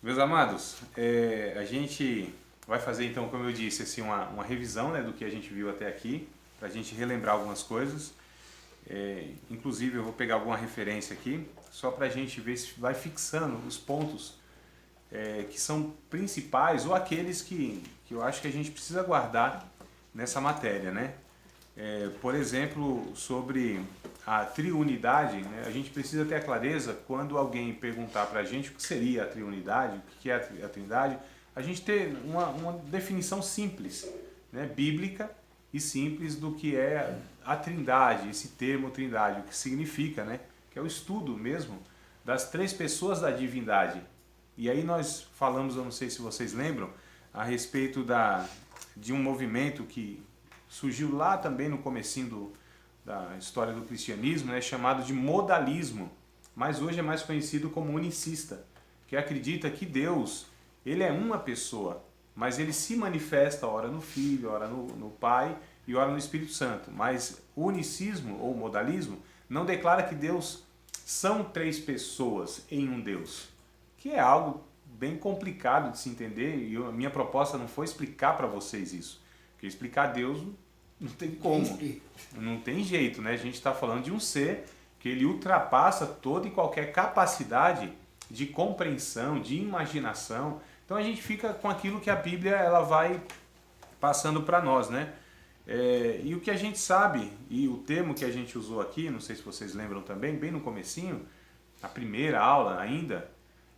Meus amados, a gente vai fazer então, como eu disse, assim, uma revisão, né, do que a gente viu até aqui, para a gente relembrar algumas coisas. Inclusive eu vou pegar alguma referência aqui, só para a gente ver se vai fixando os pontos que são principais ou aqueles que eu acho que a gente precisa guardar nessa matéria, né? Por exemplo, sobre a triunidade, né? A gente precisa ter a clareza quando alguém perguntar para a gente o que seria a triunidade, o que é a trindade, a gente ter uma definição simples, né? Bíblica e simples do que é a trindade, esse termo trindade, o que significa, né? Que é o estudo mesmo das três pessoas da divindade. E aí nós falamos, eu não sei se vocês lembram, a respeito de um movimento que surgiu lá também no comecinho da história do cristianismo, né, chamado de modalismo, mas hoje é mais conhecido como unicista, que acredita que Deus, ele é uma pessoa, mas ele se manifesta ora no Filho, ora no Pai e ora no Espírito Santo. Mas o unicismo ou modalismo não declara que Deus são três pessoas em um Deus, que é algo bem complicado de se entender, e a minha proposta não foi explicar para vocês isso, porque explicar Deus não tem como, não tem jeito, né? A gente está falando de um ser que ele ultrapassa toda e qualquer capacidade de compreensão, de imaginação. Então a gente fica com aquilo que a Bíblia ela vai passando para nós, né? E o que a gente sabe, e o termo que a gente usou aqui, não sei se vocês lembram também, bem no comecinho, na primeira aula ainda,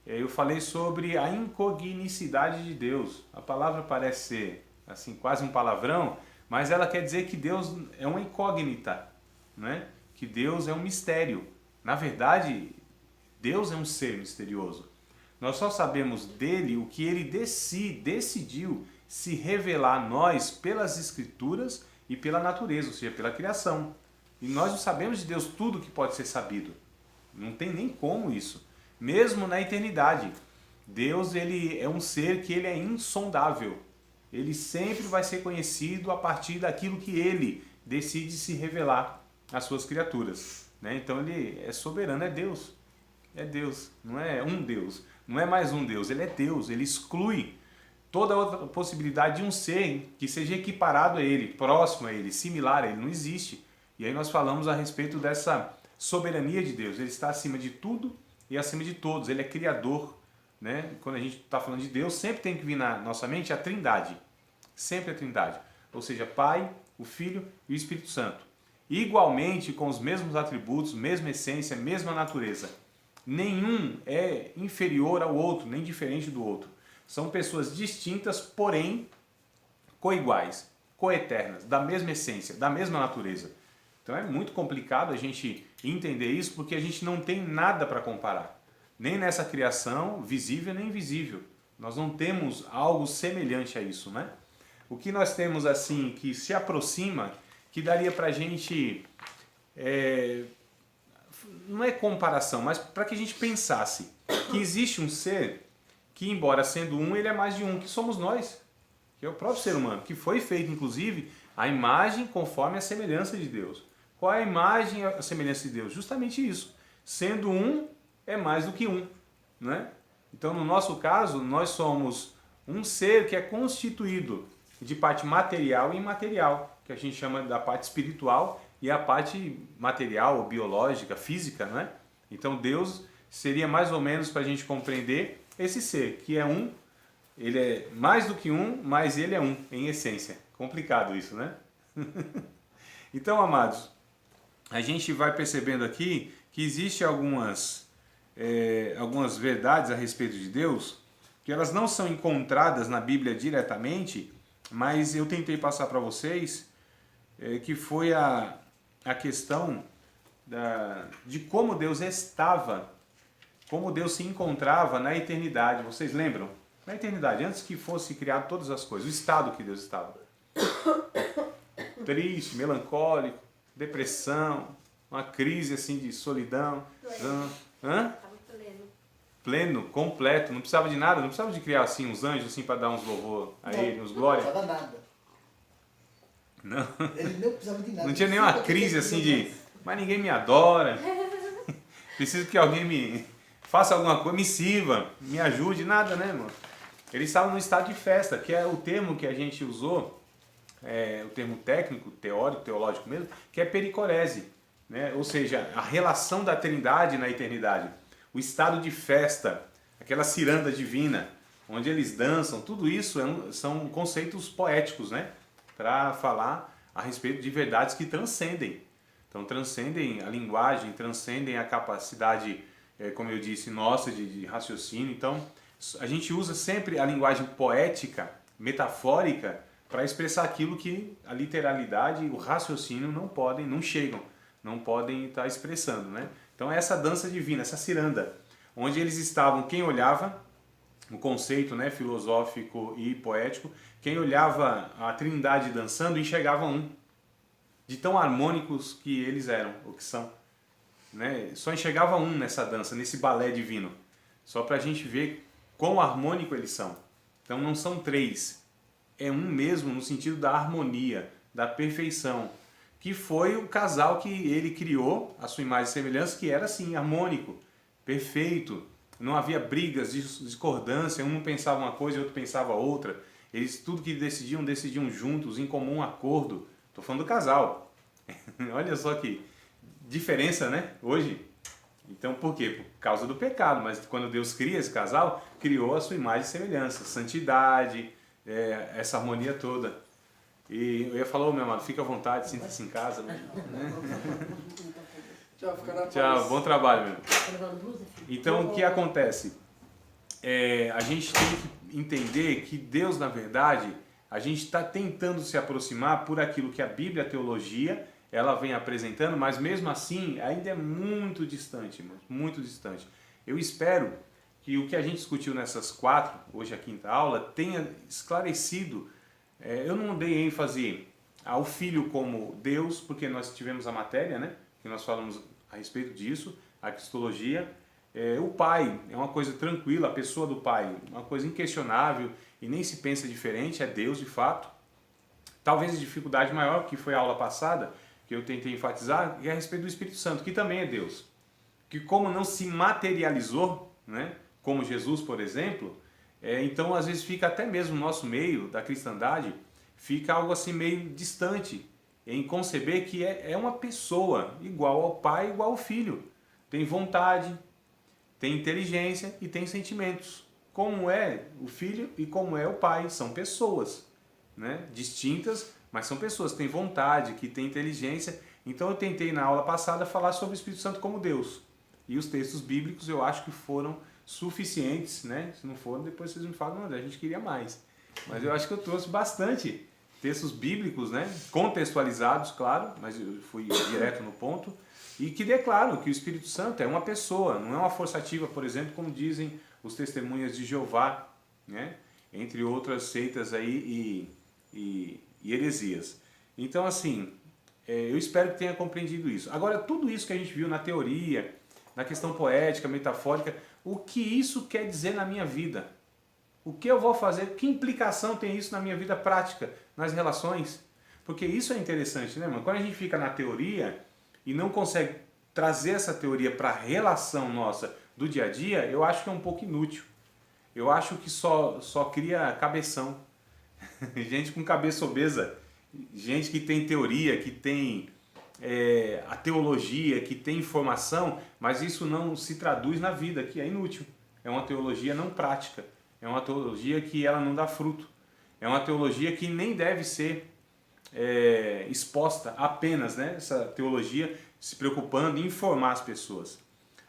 eu falei sobre a incognicidade de Deus. A palavra parece ser assim, quase um palavrão, mas ela quer dizer que Deus é uma incógnita, né? Que Deus é um mistério. Na verdade, Deus é um ser misterioso. Nós só sabemos dele o que ele decidiu se revelar a nós pelas Escrituras e pela natureza, ou seja, pela criação. E nós não sabemos de Deus tudo que pode ser sabido. Não tem nem como isso. Mesmo na eternidade, Deus ele é um ser que ele é insondável. Ele sempre vai ser conhecido a partir daquilo que ele decide se revelar às suas criaturas, né? Então ele é soberano, é Deus. É Deus, não é um Deus, não é mais um Deus, ele é Deus, ele exclui toda outra possibilidade de um ser que seja equiparado a ele, próximo a ele, similar a ele, não existe. E aí nós falamos a respeito dessa soberania de Deus, ele está acima de tudo e acima de todos, ele é criador, né? Quando a gente está falando de Deus, sempre tem que vir na nossa mente a trindade, sempre a trindade, ou seja, Pai, o Filho e o Espírito Santo, igualmente com os mesmos atributos, mesma essência, mesma natureza. Nenhum é inferior ao outro, nem diferente do outro. São pessoas distintas, porém coiguais, coeternas, da mesma essência, da mesma natureza. Então é muito complicado a gente entender isso porque a gente não tem nada para comparar. Nem nessa criação, visível nem invisível. Nós não temos algo semelhante a isso, né? O que nós temos assim que se aproxima, que daria para a gente... não é comparação, mas para que a gente pensasse que existe um ser que, embora sendo um, ele é mais de um, que somos nós, que é o próprio ser humano, que foi feito, inclusive, a imagem conforme a semelhança de Deus. Qual é a imagem e a semelhança de Deus? Justamente isso. Sendo um, é mais do que um, né? Então, no nosso caso, nós somos um ser que é constituído de parte material e imaterial, que a gente chama da parte espiritual e a parte material, biológica, física, né? Então Deus seria mais ou menos para a gente compreender esse ser, que é um, ele é mais do que um, mas ele é um, em essência. Complicado isso, né? Então, amados, a gente vai percebendo aqui que existem algumas verdades a respeito de Deus, que elas não são encontradas na Bíblia diretamente, mas eu tentei passar para vocês, que foi a questão de como Deus estava, como Deus se encontrava na eternidade. Vocês lembram? Na eternidade, antes que fosse criado todas as coisas, o estado que Deus estava. Triste, melancólico, depressão, uma crise assim de solidão. Hã? Pleno, completo, não precisava de nada, não precisava de criar assim uns anjos assim para dar uns louvor a ele, uns glória. Não precisava nada. Não. Ele não precisava de nada. Não tinha nenhuma crise assim de, mas ninguém me adora. Preciso que alguém faça alguma coisa, me sirva, me ajude, nada, né, irmão? Eles estavam no estado de festa, que é o termo que a gente usou, o termo técnico, teórico, teológico mesmo, que é pericorese, né? Ou seja, a relação da Trindade na eternidade. O estado de festa, aquela ciranda divina, onde eles dançam, tudo isso são conceitos poéticos, né? Para falar a respeito de verdades que transcendem. Então, transcendem a linguagem, transcendem a capacidade, como eu disse, nossa de raciocínio. Então, a gente usa sempre a linguagem poética, metafórica, para expressar aquilo que a literalidade e o raciocínio não chegam, não podem estar expressando, né? Então, essa dança divina, essa ciranda, onde eles estavam, quem olhava, o conceito, né, filosófico e poético, quem olhava a Trindade dançando enxergava um, de tão harmônicos que eles eram, ou que são, né? Só enxergava um nessa dança, nesse balé divino, só para a gente ver quão harmônico eles são. Então não são três, é um mesmo no sentido da harmonia, da perfeição, que foi o casal que ele criou, a sua imagem e semelhança, que era assim, harmônico, perfeito, não havia brigas, discordância, um não pensava uma coisa e outro pensava outra, eles tudo que decidiam juntos, em comum acordo. Estou falando do casal. Olha só que diferença, né? Hoje. Então, por quê? Por causa do pecado. Mas quando Deus cria esse casal, criou a sua imagem e semelhança. Santidade, essa harmonia toda. E eu ia falar, meu amado, fica à vontade, sinta-se em casa. Né? Tchau, fica na paz. Tchau, bom trabalho, meu. Então, o que acontece? A gente tem que entender que Deus, na verdade, a gente está tentando se aproximar por aquilo que a Bíblia, a teologia, ela vem apresentando, mas mesmo assim ainda é muito distante, muito distante. Eu espero que o que a gente discutiu nessas 4, hoje a 5ª aula, tenha esclarecido. Eu não dei ênfase ao Filho como Deus, porque nós tivemos a matéria, né? Que nós falamos a respeito disso, a cristologia. O Pai é uma coisa tranquila, a pessoa do Pai, uma coisa inquestionável e nem se pensa diferente, é Deus de fato. Talvez a dificuldade maior, que foi a aula passada, que eu tentei enfatizar, é a respeito do Espírito Santo, que também é Deus. Que como não se materializou, né, como Jesus, por exemplo, então às vezes fica até mesmo no nosso meio da cristandade, fica algo assim meio distante em conceber que é uma pessoa igual ao Pai, igual ao Filho. Tem vontade, tem inteligência e tem sentimentos. Como é o Filho e como é o Pai, são pessoas, né? Distintas, mas são pessoas que têm vontade, que têm inteligência. Então eu tentei na aula passada falar sobre o Espírito Santo como Deus. E os textos bíblicos eu acho que foram suficientes, né? Se não foram, depois vocês me falam, André, a gente queria mais. Mas eu acho que eu trouxe bastante textos bíblicos, né? Contextualizados, claro, mas eu fui direto no ponto. E que declaram que o Espírito Santo é uma pessoa, não é uma força ativa, por exemplo, como dizem os testemunhas de Jeová, né? Entre outras seitas aí e heresias. Então, assim, eu espero que tenha compreendido isso. Agora, tudo isso que a gente viu na teoria, na questão poética, metafórica, o que isso quer dizer na minha vida? O que eu vou fazer? Que implicação tem isso na minha vida prática, nas relações? Porque isso é interessante, né, mano? Quando a gente fica na teoria e não consegue trazer essa teoria para a relação nossa do dia a dia, eu acho que é um pouco inútil. Eu acho que só cria cabeção. Gente com cabeça obesa, gente que tem teoria, que tem a teologia, que tem informação, mas isso não se traduz na vida, que é inútil. É uma teologia não prática. É uma teologia que ela não dá fruto. É uma teologia que nem deve ser exposta apenas, né? Essa teologia se preocupando em informar as pessoas.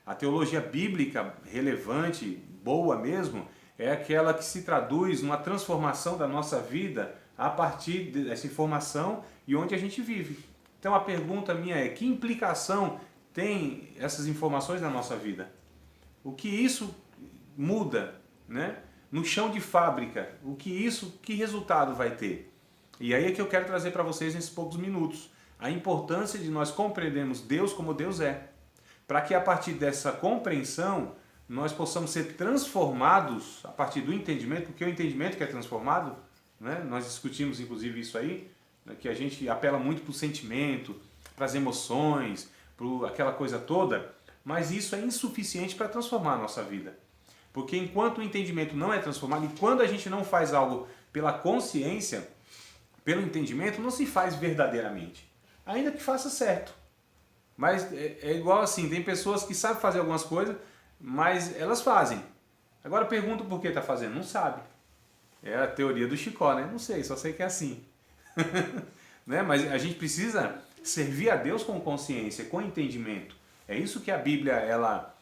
A teologia bíblica relevante, boa mesmo, é aquela que se traduz numa transformação da nossa vida a partir dessa informação e onde a gente vive. Então a pergunta minha é, que implicação tem essas informações na nossa vida? O que isso muda, né? No chão de fábrica, que resultado vai ter? E aí é que eu quero trazer para vocês nesses poucos minutos a importância de nós compreendermos Deus como Deus é, para que a partir dessa compreensão nós possamos ser transformados a partir do entendimento, porque o entendimento que é transformado, né? Nós discutimos inclusive isso aí, né? Que a gente apela muito para o sentimento, para as emoções, para aquela coisa toda, mas isso é insuficiente para transformar a nossa vida. Porque enquanto o entendimento não é transformado, e quando a gente não faz algo pela consciência, pelo entendimento, não se faz verdadeiramente. Ainda que faça certo. Mas é igual assim, tem pessoas que sabem fazer algumas coisas, mas elas fazem. Agora pergunta por que está fazendo, não sabe. É a teoria do Chicó, né? Não sei, só sei que é assim. Né? Mas a gente precisa servir a Deus com consciência, com entendimento. É isso que a Bíblia ela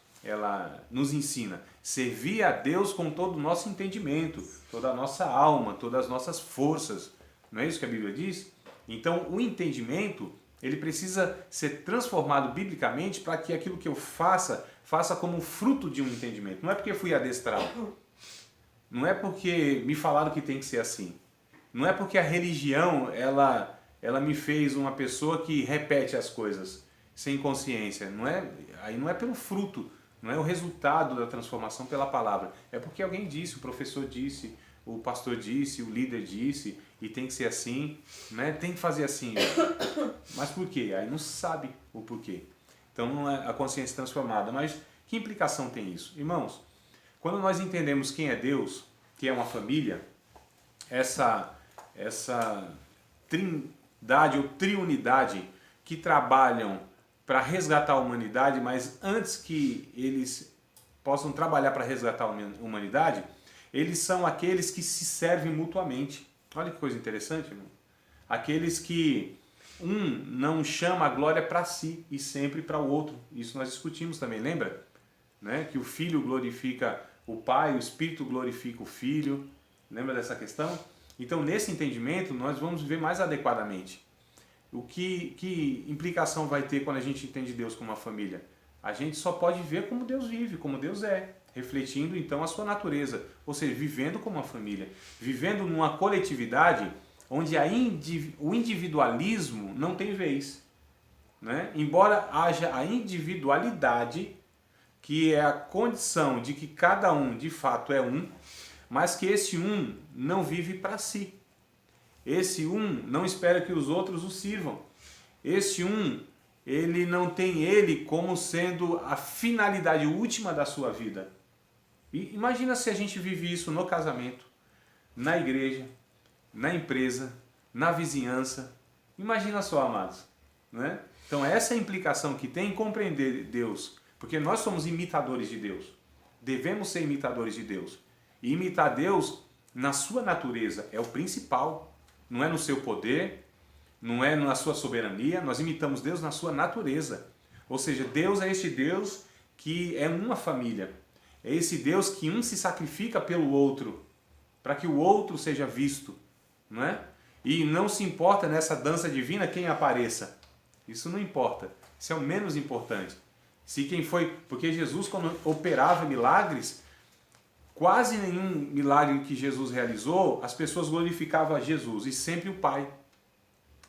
nos ensina. Servir a Deus com todo o nosso entendimento, toda a nossa alma, todas as nossas forças. Não é isso que a Bíblia diz? Então, o entendimento, ele precisa ser transformado biblicamente para que aquilo que eu faça como fruto de um entendimento. Não é porque fui adestrado. Não é porque me falaram que tem que ser assim. Não é porque a religião, ela me fez uma pessoa que repete as coisas sem consciência. Aí não é pelo fruto, não é o resultado da transformação pela palavra. É porque alguém disse, o professor disse, o pastor disse, o líder disse, e tem que ser assim, né? Tem que fazer assim. Mas por quê? Aí não sabe o porquê. Então não é a consciência transformada. Mas que implicação tem isso? Irmãos, quando nós entendemos quem é Deus, que é uma família, essa trindade ou triunidade que trabalham para resgatar a humanidade, mas antes que eles possam trabalhar para resgatar a humanidade, eles são aqueles que se servem mutuamente. Olha que coisa interessante, irmão. Aqueles que um não chama a glória para si e sempre para o outro. Isso nós discutimos também, lembra? Né? Que o Filho glorifica o Pai, o Espírito glorifica o Filho. Lembra dessa questão? Então, nesse entendimento, nós vamos viver mais adequadamente. Que implicação vai ter quando a gente entende Deus como uma família? A gente só pode ver como Deus vive, como Deus é, refletindo então a sua natureza, ou seja, vivendo como uma família, vivendo numa coletividade onde o individualismo não tem vez. Né? Embora haja a individualidade, que é a condição de que cada um de fato é um, mas que esse um não vive para si. Esse um não espera que os outros o sirvam. Esse um, ele não tem ele como sendo a finalidade última da sua vida. E imagina se a gente vive isso no casamento, na igreja, na empresa, na vizinhança. Imagina só, amados. Né? Então essa é a implicação que tem em compreender Deus. Porque nós somos imitadores de Deus. Devemos ser imitadores de Deus. E imitar Deus na sua natureza é o principal. Não é no seu poder, não é na sua soberania. Nós imitamos Deus na sua natureza. Ou seja, Deus é este Deus que é uma família. É esse Deus que um se sacrifica pelo outro, para que o outro seja visto. Não é? E não se importa nessa dança divina quem apareça. Isso não importa. Isso é o menos importante. Se quem foi, porque Jesus, quando operava milagres, quase nenhum milagre que Jesus realizou, as pessoas glorificavam a Jesus e sempre o Pai.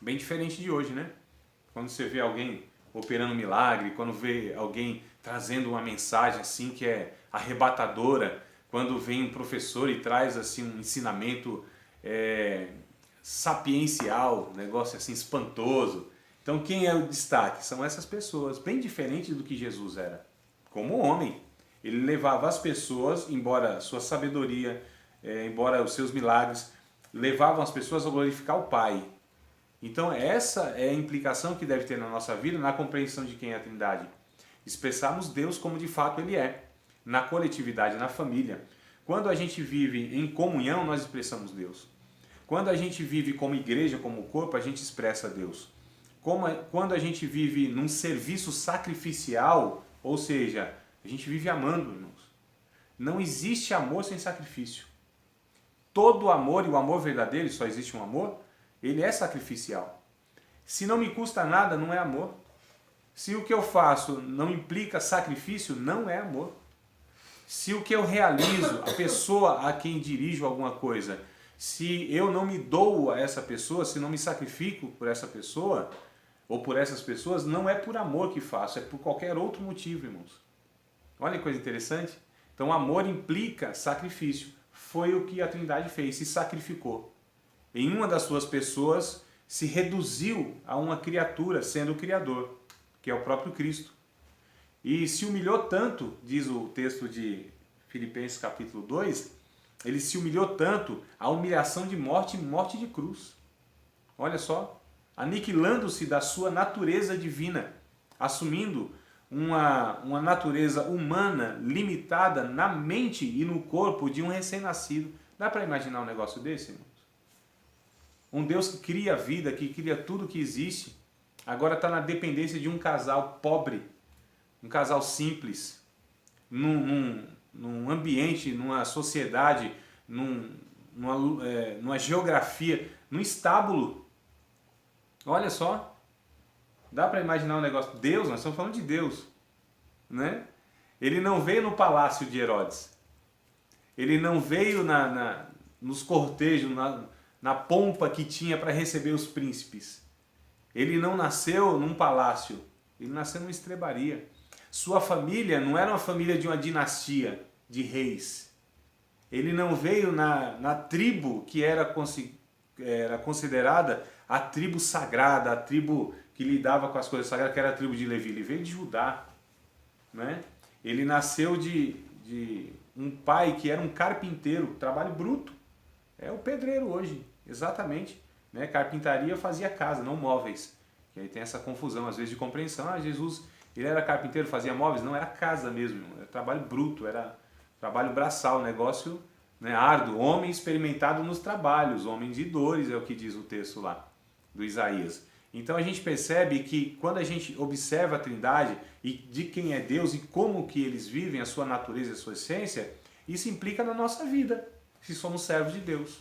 Bem diferente de hoje, né? Quando você vê alguém operando milagre, quando vê alguém trazendo uma mensagem assim que é arrebatadora, quando vem um professor e traz assim um ensinamento sapiencial, um negócio assim espantoso. Então quem é o destaque? São essas pessoas, bem diferente do que Jesus era. Como homem, ele levava as pessoas, embora a sua sabedoria, embora os seus milagres, levavam as pessoas a glorificar o Pai. Então essa é a implicação que deve ter na nossa vida, na compreensão de quem é a Trindade. Expressarmos Deus como de fato Ele é, na coletividade, na família. Quando a gente vive em comunhão, nós expressamos Deus. Quando a gente vive como igreja, como corpo, a gente expressa Deus. Quando a gente vive num serviço sacrificial, ou seja, a gente vive amando, irmãos. Não existe amor sem sacrifício. Todo amor, e o amor verdadeiro, só existe um amor, ele é sacrificial. Se não me custa nada, não é amor. Se o que eu faço não implica sacrifício, não é amor. Se o que eu realizo, a pessoa a quem dirijo alguma coisa, se eu não me dou a essa pessoa, se não me sacrifico por essa pessoa, ou por essas pessoas, não é por amor que faço, é por qualquer outro motivo, irmãos. Olha que coisa interessante. Então, amor implica sacrifício. Foi o que a Trindade fez, se sacrificou. Em uma das suas pessoas, se reduziu a uma criatura, sendo o Criador, que é o próprio Cristo. e se humilhou tanto, diz o texto de Filipenses capítulo 2, ele se humilhou tanto, a humilhação de morte e morte de cruz. Olha só, aniquilando-se da sua natureza divina, assumindo uma natureza humana limitada na mente e no corpo de um recém-nascido. Dá para imaginar um negócio desse, irmãos? Um Deus que cria a vida, que cria tudo que existe, agora está na dependência de um casal pobre, um casal simples, num ambiente, numa sociedade, numa geografia, num estábulo. Olha só, dá para imaginar um negócio. Deus, nós estamos falando de Deus, né? Ele não veio no palácio de Herodes, ele não veio nos cortejos, na pompa que tinha para receber os príncipes. Ele não nasceu num palácio, ele nasceu numa estrebaria. Sua família não era uma família de uma dinastia de reis. Ele não veio na tribo que era considerada a tribo sagrada, a tribo que lidava com as coisas sagradas, que era a tribo de Levi. Ele veio de Judá, né? Ele nasceu de um pai que era um carpinteiro, trabalho bruto. É o pedreiro hoje, exatamente. Né? Carpintaria fazia casa, não móveis. Que aí tem essa confusão, às vezes, de compreensão. Ah, Jesus, ele era carpinteiro, fazia móveis? Não, era casa mesmo. Era trabalho bruto, era trabalho braçal, negócio, né, árduo. Homem experimentado nos trabalhos, homem de dores, é o que diz o texto lá, do Isaías. Então a gente percebe que quando a gente observa a Trindade e de quem é Deus e como que eles vivem, a sua natureza e a sua essência, isso implica na nossa vida, se somos servos de Deus.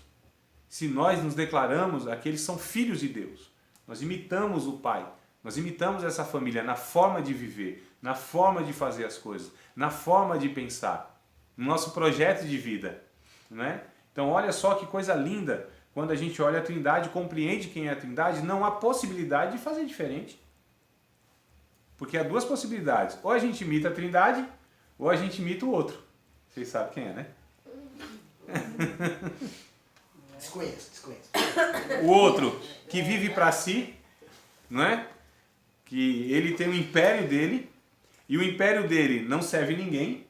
Se nós nos declaramos aqueles que são filhos de Deus, nós imitamos o Pai, nós imitamos essa família na forma de viver, na forma de fazer as coisas, na forma de pensar, no nosso projeto de vida, né? Então olha só que coisa linda, quando a gente olha a Trindade, compreende quem é a Trindade, não há possibilidade de fazer diferente. Porque há duas possibilidades, ou a gente imita a Trindade, ou a gente imita o outro. Vocês sabem quem é, né? Desconheço. O outro que vive para si, não é? Que ele tem o império dele, e o império dele não serve ninguém,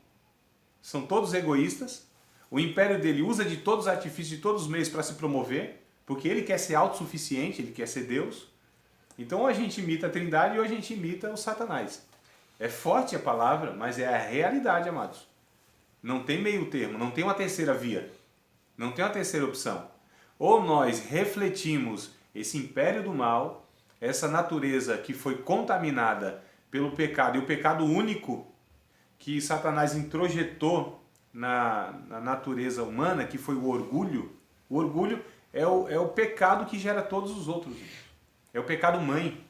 são todos egoístas. O império dele usa de todos os artifícios, de todos os meios para se promover, porque ele quer ser autossuficiente, ele quer ser Deus. Então ou a gente imita a Trindade ou a gente imita o Satanás. É forte a palavra, mas é a realidade, amados. Não tem meio termo, não tem uma terceira via, não tem uma terceira opção. Ou nós refletimos esse império do mal, essa natureza que foi contaminada pelo pecado, e o pecado único que Satanás introjetou na natureza humana, que foi o orgulho. O orgulho é o pecado que gera todos os outros. É o pecado mãe,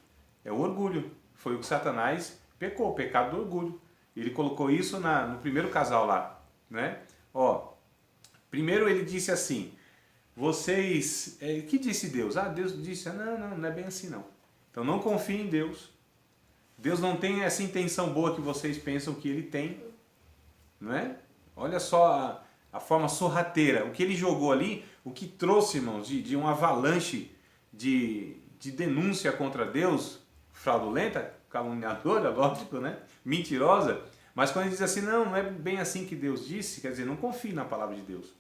é o orgulho. Foi o que Satanás pecou, o pecado do orgulho. Ele colocou isso no primeiro casal lá, né? Ó, primeiro ele disse assim, vocês... que disse Deus? Ah, Deus disse, não é bem assim não. Então não confiem em Deus. Deus não tem essa intenção boa que vocês pensam que ele tem, não é? Olha só a forma sorrateira. O que ele jogou ali, o que trouxe, irmãos, de um avalanche de denúncia contra Deus, fraudulenta, caluniadora, lógico, né? Mentirosa. Mas quando ele diz assim, não é bem assim que Deus disse, quer dizer, não confie na palavra de Deus.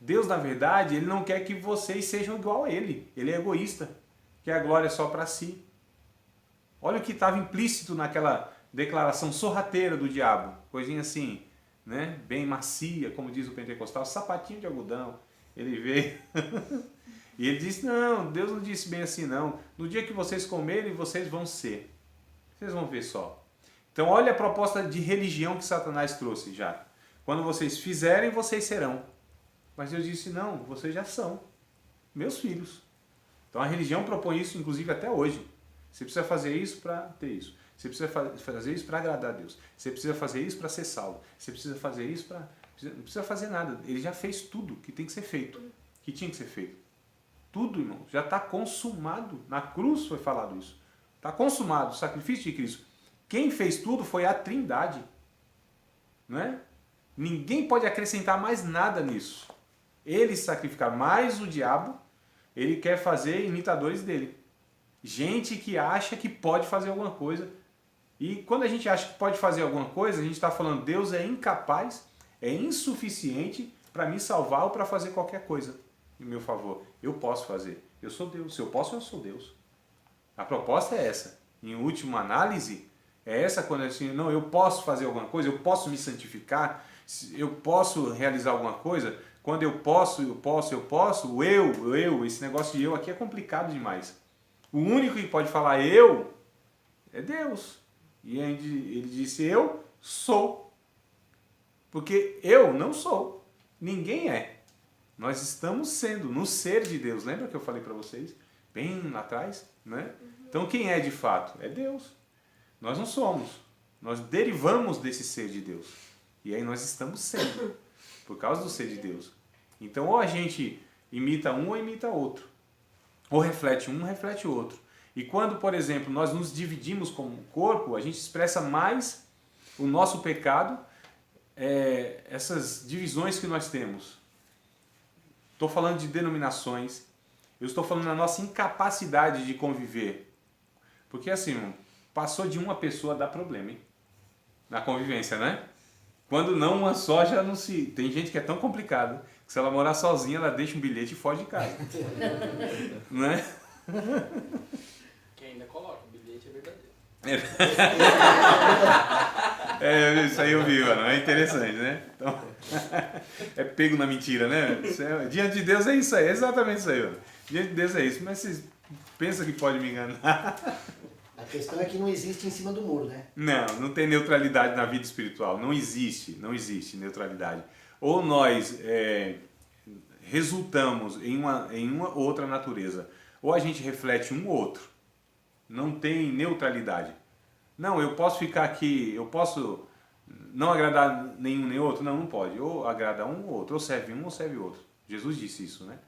Deus, na verdade, ele não quer que vocês sejam igual a ele. Ele é egoísta, quer a glória só para si. Olha o que estava implícito naquela declaração sorrateira do diabo. Coisinha assim, né? Bem macia, como diz o pentecostal, sapatinho de algodão. Ele veio e ele disse, não, Deus não disse bem assim não. No dia que vocês comerem, vocês vão ser. Vocês vão ver só. Então olha a proposta de religião que Satanás trouxe já. Quando vocês fizerem, vocês serão. Mas Deus disse, não, vocês já são meus filhos. Então a religião propõe isso, inclusive até hoje. Você precisa fazer isso para ter isso. Você precisa fazer isso para agradar a Deus. Você precisa fazer isso para ser salvo. Você precisa fazer isso para... Não precisa fazer nada. Ele já fez tudo que tem que ser feito. Que tinha que ser feito. Tudo, irmão. Já está consumado. Na cruz foi falado isso. Está consumado o sacrifício de Cristo. Quem fez tudo foi a Trindade. Não é? Ninguém pode acrescentar mais nada nisso. Ele sacrificar mais o diabo, ele quer fazer imitadores dele. Gente que acha que pode fazer alguma coisa E quando a gente acha que pode fazer alguma coisa, a gente está falando, Deus é incapaz, é insuficiente para me salvar ou para fazer qualquer coisa em meu favor. Eu posso fazer. Eu sou Deus. Se eu posso, eu sou Deus. A proposta é essa. Em última análise, é essa quando assim, não, eu posso fazer alguma coisa, eu posso me santificar, eu posso realizar alguma coisa. Quando eu posso, o eu, esse negócio de eu aqui é complicado demais. O único que pode falar eu é Deus. E ele disse, eu sou. Porque eu não sou. Ninguém é. Nós estamos sendo, no ser de Deus. Lembra que eu falei para vocês? Bem lá atrás, né? Então quem é de fato? É Deus. Nós não somos. Nós derivamos desse ser de Deus. E aí nós estamos sendo. Por causa do ser de Deus. Então ou a gente imita um ou imita outro. Ou reflete um, reflete o outro. E quando, por exemplo, nós nos dividimos como corpo, a gente expressa mais o nosso pecado, essas divisões que nós temos. Estou falando de denominações, eu estou falando da nossa incapacidade de conviver. Porque assim, irmão, passou de uma pessoa dá problema, hein? Na convivência, né? Quando não, uma só já não se... Tem gente que é tão complicada que se ela morar sozinha, ela deixa um bilhete e foge de casa. Né? Quem ainda coloca, o bilhete é verdadeiro. Isso aí eu vi, mano. É interessante, né? Então, é pego na mentira, né? Diante de Deus é isso aí, é exatamente isso aí, mano. Diante de Deus é isso, mas vocês pensam que pode me enganar? A questão é que não existe em cima do muro, né? Não tem neutralidade na vida espiritual. Não existe neutralidade. Ou nós resultamos em uma outra natureza, ou a gente reflete um ou outro. Não tem neutralidade. Não, eu posso ficar aqui, eu posso não agradar nenhum nem outro? Não pode. Ou agrada um ou outro, ou serve um ou serve outro. Jesus disse isso, né?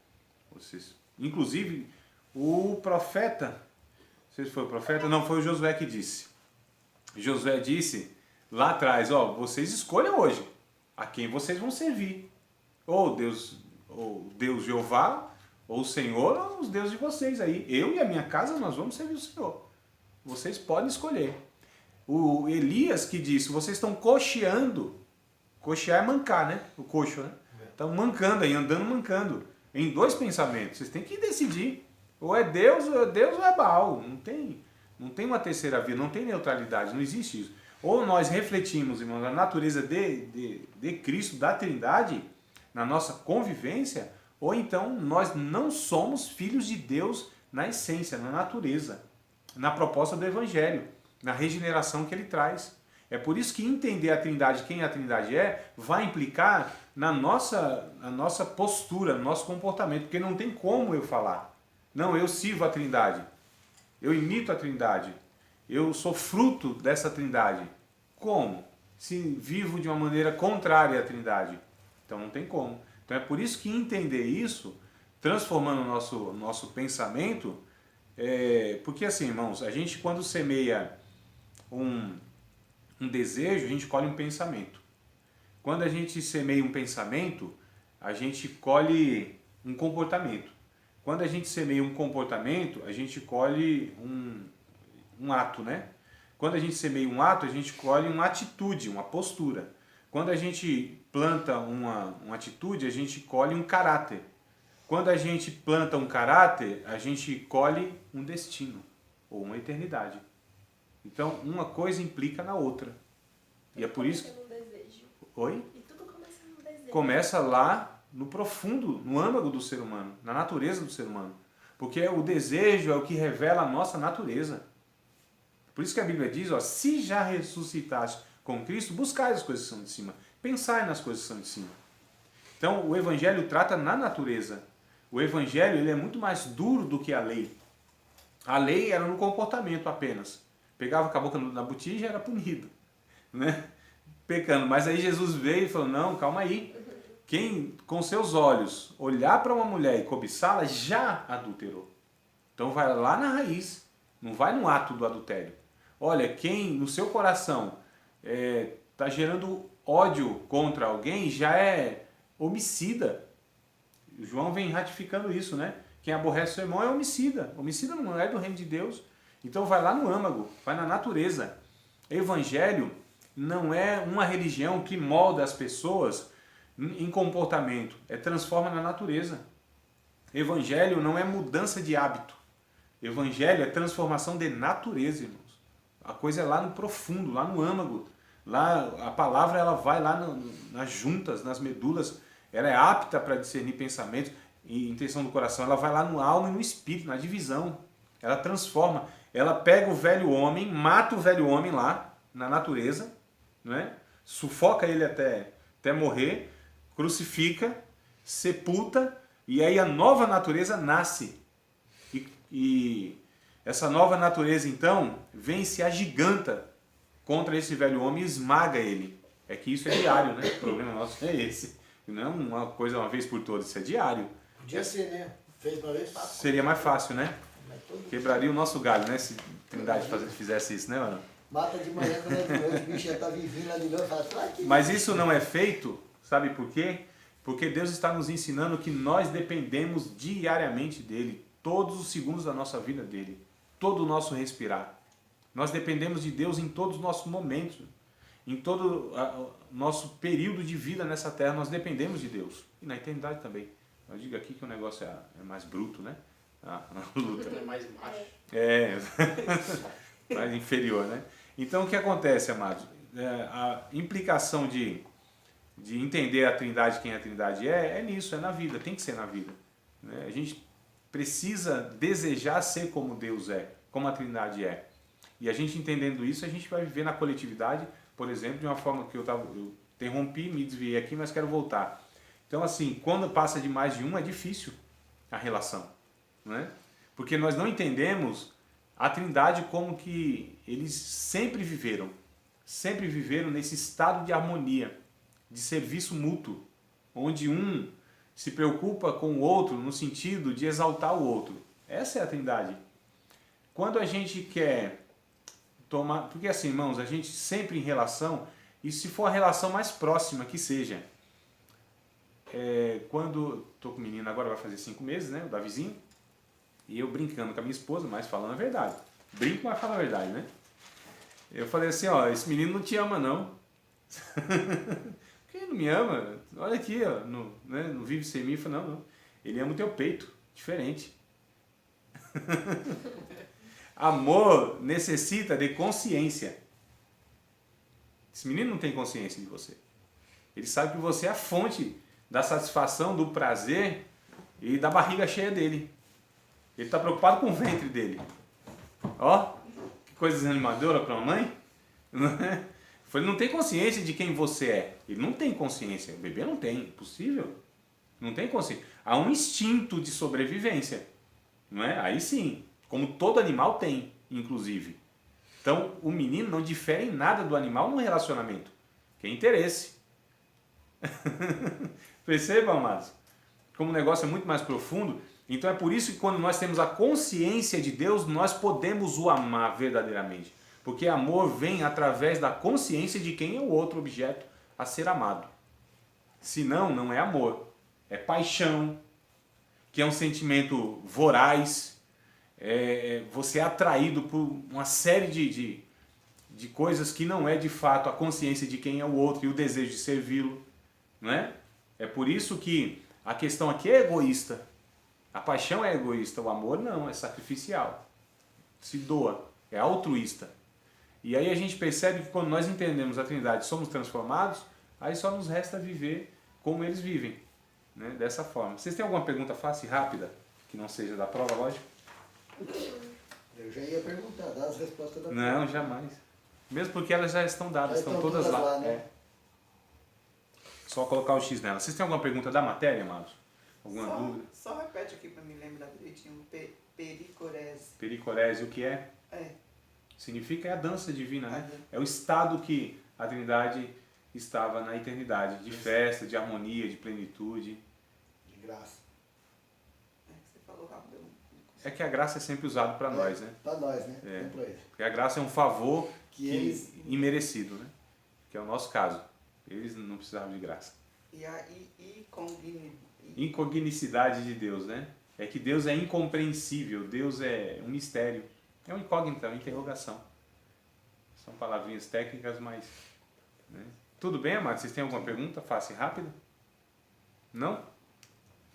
Inclusive, o profeta, não sei se foi o profeta, não, foi o Josué que disse. Josué disse lá atrás, vocês escolham hoje a quem vocês vão servir. Ou Deus Jeová, ou o Senhor, ou os deuses de vocês aí. Eu e a minha casa, nós vamos servir o Senhor. Vocês podem escolher. O Elias que disse, vocês estão cocheando. Cochear é mancar, né? O coxo, né? Estão mancando aí, andando mancando. Em dois pensamentos. Vocês têm que decidir. Ou é Deus ou é Baal. Não tem uma terceira via, não tem neutralidade, não existe isso. Ou nós refletimos, irmãos, a natureza de Cristo, da Trindade, na nossa convivência, ou então nós não somos filhos de Deus na essência, na natureza, na proposta do Evangelho, na regeneração que ele traz. É por isso que entender a Trindade, quem a Trindade vai implicar na nossa postura, no nosso comportamento, porque não tem como eu falar. Não, eu sirvo a Trindade, eu imito a Trindade, eu sou fruto dessa Trindade. Como? Se vivo de uma maneira contrária à Trindade. Então não tem como. Então é por isso que entender isso, transformando o nosso pensamento, porque assim, irmãos, a gente quando semeia um desejo, a gente colhe um pensamento. Quando a gente semeia um pensamento, a gente colhe um comportamento. Quando a gente semeia um comportamento, a gente colhe um ato, né? Quando a gente semeia um ato, a gente colhe uma atitude, uma postura. Quando a gente planta uma atitude, a gente colhe um caráter. Quando a gente planta um caráter, a gente colhe um destino, ou uma eternidade. Então, uma coisa implica na outra. E é por isso que... Oi? E tudo começa no desejo. Começa lá no profundo, no âmago do ser humano, na natureza do ser humano. Porque o desejo é o que revela a nossa natureza. Por isso que a Bíblia diz, se já ressuscitaste com Cristo, buscai as coisas que são de cima. Pensai nas coisas que são de cima. Então, o Evangelho trata na natureza. O Evangelho ele é muito mais duro do que a lei. A lei era no comportamento apenas. Pegava com a boca na botija e era punido, né? Pecando. Mas aí Jesus veio e falou, não, calma aí. Quem com seus olhos olhar para uma mulher e cobiçá-la, já adulterou. Então vai lá na raiz, não vai no ato do adultério. Olha, quem no seu coração está gerando ódio contra alguém, já é homicida. O João vem ratificando isso, né? Quem aborrece seu irmão é homicida. Homicida não é do reino de Deus. Então vai lá no âmago, vai na natureza. Evangelho não é uma religião que molda as pessoas em comportamento, transforma na natureza. Evangelho não é mudança de hábito. Evangelho é transformação de natureza, irmãos. A coisa é lá no profundo, lá no âmago. Lá a palavra ela vai lá nas juntas, nas medulas. Ela é apta para discernir pensamentos e intenção do coração. Ela vai lá no alma e no espírito, na divisão. Ela transforma. Ela pega o velho homem, mata o velho homem lá na natureza, não é? Sufoca ele até morrer, crucifica, sepulta, e aí a nova natureza nasce. E essa nova natureza, então, vem e se agiganta contra esse velho homem e esmaga ele. É que isso é diário, né? O problema nosso é esse. Não é uma coisa uma vez por todas, isso é diário. Podia ser, né? Fez uma vez, passa. Seria mais fácil, né? Quebraria o nosso galho, né? Se a Trindade fizesse isso, né, mano? Mata de manhã, quando é de noite, o bicho já tá vivinho lá de novo. Fala, mas isso não é feito, sabe por quê? Porque Deus está nos ensinando que nós dependemos diariamente dEle, todos os segundos da nossa vida dEle, todo o nosso respirar. Nós dependemos de Deus em todos os nossos momentos, em todo o nosso período de vida nessa terra, nós dependemos de Deus. E na eternidade também. Eu digo aqui que o negócio é mais bruto, né? A luta. É mais macho. Mais inferior, né? Então o que acontece, amados? A implicação de entender a Trindade, quem a Trindade é nisso, é na vida, tem que ser na vida. Né? A gente precisa desejar ser como Deus é, como a Trindade é. E a gente entendendo isso, a gente vai viver na coletividade, por exemplo, de uma forma que eu interrompi, me desviei aqui, mas quero voltar. Então assim, quando passa de mais de um, é difícil a relação. Né? Porque nós não entendemos a Trindade como que eles sempre viveram nesse estado de harmonia, de serviço mútuo, onde um se preocupa com o outro no sentido de exaltar o outro. Essa é a Trindade. Quando a gente quer tomar... Porque assim, irmãos, a gente sempre em relação, e se for a relação mais próxima que seja, quando... Estou com o menino agora, vai fazer 5 meses, né? O Davizinho. E eu brincando com a minha esposa, mas falando a verdade. Brinco, mas falo a verdade, né? Eu falei assim, ó, esse menino não te ama, não. Quem não me ama? Olha aqui, ó, não vive sem mim. Eu falei, não. Ele ama o teu peito, diferente. Amor necessita de consciência. Esse menino não tem consciência de você. Ele sabe que você é a fonte da satisfação, do prazer e da barriga cheia dele. Ele está preocupado com o ventre dele. Ó, que coisa desanimadora para uma mãe. Ele não tem consciência de quem você é. Ele não tem consciência. O bebê não tem. Impossível. Não tem consciência. Há um instinto de sobrevivência. Não é? Aí sim. Como todo animal tem, inclusive. Então, o menino não difere em nada do animal no relacionamento. Que é interesse. Percebam, amados? Como o negócio é muito mais profundo. Então é por isso que quando nós temos a consciência de Deus, nós podemos o amar verdadeiramente. Porque amor vem através da consciência de quem é o outro objeto a ser amado. Senão, não é amor. É paixão, que é um sentimento voraz. Você é atraído por uma série de coisas que não é de fato a consciência de quem é o outro e o desejo de servi-lo. Não é? É por isso que a questão aqui é egoísta. A paixão é egoísta, o amor não, é sacrificial. Se doa, é altruísta. E aí a gente percebe que quando nós entendemos a Trindade, somos transformados, aí só nos resta viver como eles vivem, né? Dessa forma. Vocês têm alguma pergunta fácil e rápida, que não seja da prova, lógico? Eu já ia perguntar, dar as respostas da prova. Não, jamais. Mesmo porque elas já estão dadas, estão todas lá. Né? Só colocar o X nela. Vocês têm alguma pergunta da matéria, amados? Alguma dúvida? Só repete aqui para me lembrar direitinho. Pericorese. Pericorese, o que é? Significa a dança divina, né? É o estado que a Trindade estava na eternidade, de festa, de harmonia, de plenitude. De graça. Você falou rápido. É que a graça é sempre usada para nós, né? Para nós, né? Não pra eles. Porque a graça é um favor eles... imerecido, né? Que é o nosso caso. Eles não precisavam de graça. E a incognicidade de Deus, né? É que Deus é incompreensível, Deus é um mistério. É uma incógnita, uma interrogação. São palavrinhas técnicas, mas... né? Tudo bem, amados? Vocês têm alguma pergunta? Fácil e rápida? Não?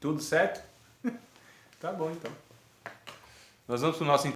Tudo certo? Tá bom, então. Nós vamos para o nosso